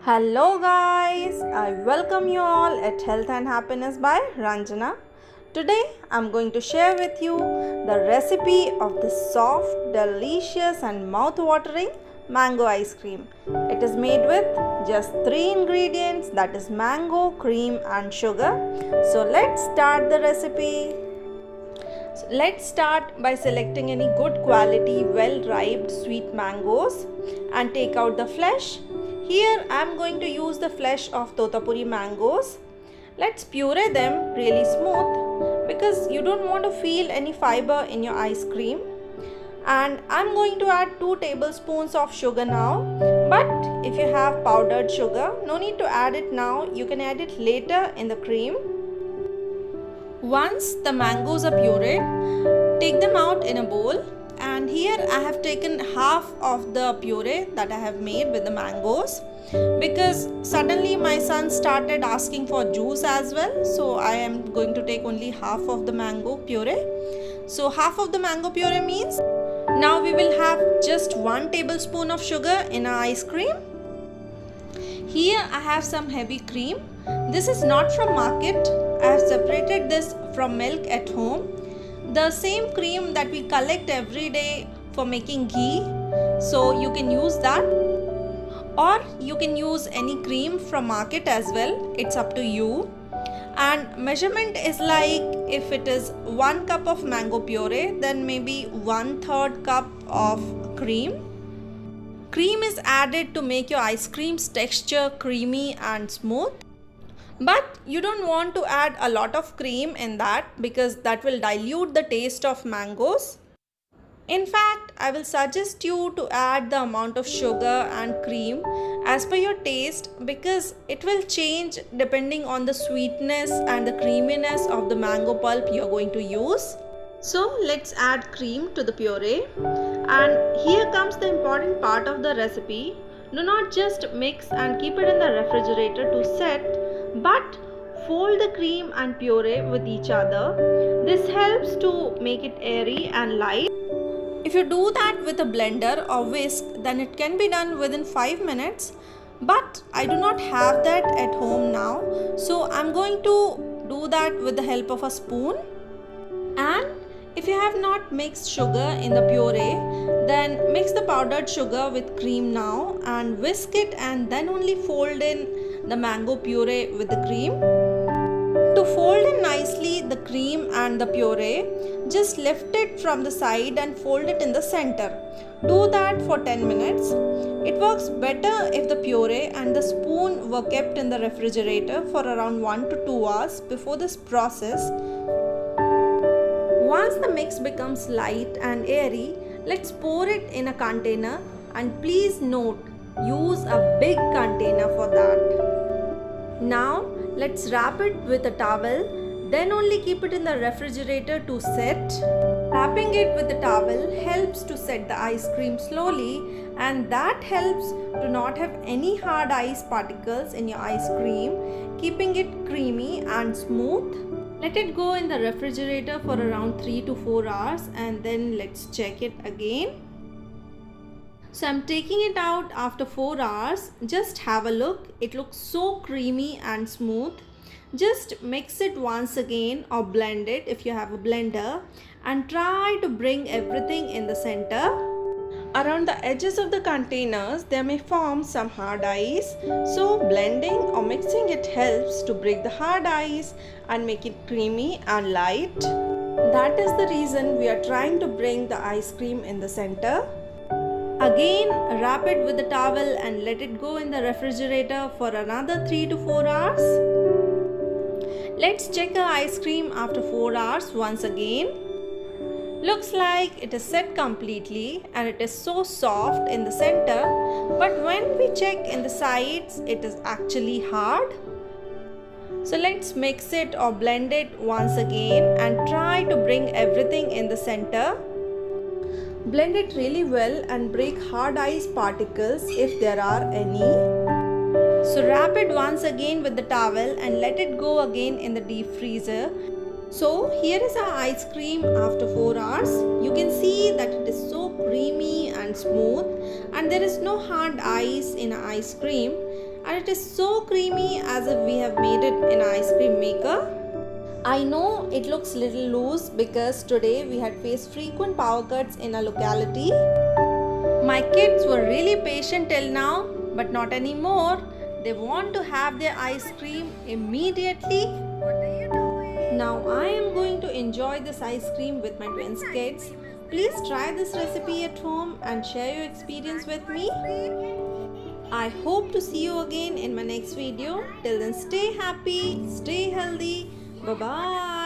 Hello guys, I welcome you all at Health and Happiness by Ranjana. Today I'm going to share with you the recipe of the soft, delicious and mouth-watering mango ice cream. It is made with just 3 ingredients, that is mango, cream and sugar. So let's start the recipe. Let's start by selecting any good quality, well-ripe sweet mangoes and take out the flesh. Here I am going to use the flesh of Totapuri mangoes. Let's puree them really smooth because you don't want to feel any fiber in your ice cream. And I am going to add 2 tablespoons of sugar now. But if you have powdered sugar, no need to add it now. You can add it later in the cream. Once the mangoes are pureed, take them out in a bowl. And here I have taken half of the puree that I have made with the mangoes because suddenly my son started asking for juice as well. So I am going to take only half of the mango puree. So half of the mango puree means now we will have just 1 tablespoon of sugar in our ice cream. Here I have some heavy cream. This is not from market. I have separated this from milk at home. The same cream that we collect every day for making ghee, so you can use that, or you can use any cream from market as well. It's up to you. And measurement is like if it is 1 cup of mango puree, then maybe 1/3 cup of cream. Cream is added to make your ice cream's texture creamy and smooth. But you don't want to add a lot of cream in that because that will dilute the taste of mangoes. In fact, I will suggest you to add the amount of sugar and cream as per your taste because it will change depending on the sweetness and the creaminess of the mango pulp you are going to use. So let's add cream to the puree. And here comes the important part of the recipe. Do not just mix and keep it in the refrigerator to set, but fold the cream and puree with each other. This helps to make it airy and light. If you do that with a blender or whisk, then it can be done within 5 minutes. But I do not have that at home now, so I'm going to do that with the help of a spoon. And if you have not mixed sugar in the puree, then mix the powdered sugar with cream now and whisk it and then only fold in the mango puree with the cream. To fold in nicely the cream and the puree, just lift it from the side and fold it in the center. Do that for 10 minutes. It works better if the puree and the spoon were kept in the refrigerator for around 1 to 2 hours before this process. Once the mix becomes light and airy, let's pour it in a container, and please note, use a big container for that. Now let's wrap it with a towel, then only keep it in the refrigerator to set. Wrapping it with the towel helps to set the ice cream slowly, and that helps to not have any hard ice particles in your ice cream, keeping it creamy and smooth. Let it go in the refrigerator for around 3 to 4 hours and then let's check it again. So I'm taking it out after 4 hours. Just have a look. It looks so creamy and smooth. Just mix it once again or blend it if you have a blender and try to bring everything in the center. Around the edges of the containers, there may form some hard ice. So blending or mixing it helps to break the hard ice and make it creamy and light. That is the reason we are trying to bring the ice cream in the center. Again, wrap it with a towel and let it go in the refrigerator for another 3 to 4 hours. Let's check our ice cream after 4 hours once again. Looks like it is set completely and it is so soft in the center, but when we check in the sides, it is actually hard. So let's mix it or blend it once again and try to bring everything in the center. Blend it really well and break hard ice particles if there are any. So wrap it once again with the towel and let it go again in the deep freezer. So here is our ice cream after 4 hours. You can see that it is so creamy and smooth and there is no hard ice in our ice cream. and it is so creamy as if we have made it in an ice cream maker. I know it looks little loose because today we had faced frequent power cuts in our locality. My kids were really patient till now, but not anymore. They want to have their ice cream immediately. What are you doing? Now I am going to enjoy this ice cream with my twins kids. Please try this recipe at home and share your experience with me. I hope to see you again in my next video. Till then, stay happy, stay healthy. Bye-bye.